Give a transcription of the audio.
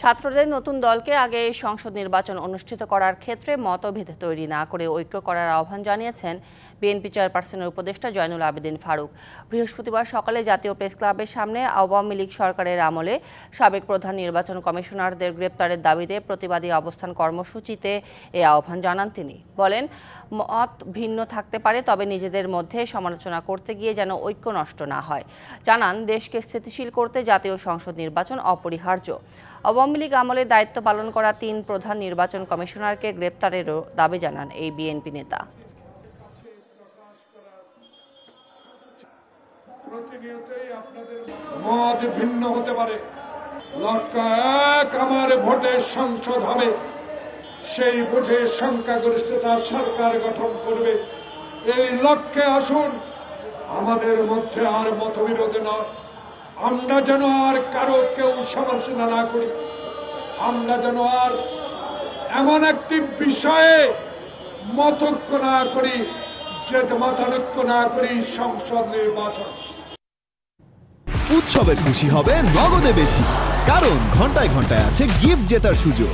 ছাত্রদের নতুন দলকে আগে সংসদ নির্বাচন অনুষ্ঠিত করার ক্ষেত্রে মতভেদ তৈরি না করে ঐক্য করার আহ্বান জানিয়েছেন বিএনপি চেয়ারপারসনের উপদেষ্টা জয়নুল আবেদিন ফারুক। বৃহস্পতিবার সকালে জাতীয় প্রেস ক্লাবের সামনে আওয়ামী লীগ সরকারের আমলে সাবেক প্রধান নির্বাচন কমিশনারদের গ্রেপ্তারের দাবিতে প্রতিবাদী অবস্থান কর্মসূচিতে এ আহ্বান জানান তিনি। বলেন, মত ভিন্ন থাকতে পারে, তবে নিজেদের মধ্যে সমালোচনা করতে গিয়ে যেন ঐক্য নষ্ট না হয়। জানান, দেশকে স্থিতিশীল করতে জাতীয় সংসদ নির্বাচন অপরিহার্য। আওয়ামী লীগ আমলে দায়িত্ব পালন করা ৩ প্রধান নির্বাচন কমিশনারকে গ্রেপ্তারেরও দাবি জানান এই বিএনপি নেতা। মত ভিন্ন হতে পারে, লক্ষ্য এক, আমার ভোটে সংসদ হবে, সেই ভোটে সংখ্যাগরিষ্ঠতা সরকার গঠন করবে। এই লক্ষ্যে আসুন, আমাদের মধ্যে আর মতবিরোধ নয়। আমরা যেন আর কারো কেউ সমালোচনা না করি, আমরা যেন আর এমন একটি বিষয়ে মতৈক্য না করি যেটা মতানৈক্য না করি সংসদ নির্বাচন। উৎসবের খুশি হবে নগদে বেশি, কারণ ঘন্টায় ঘন্টায় আছে গিফট জেতার সুযোগ।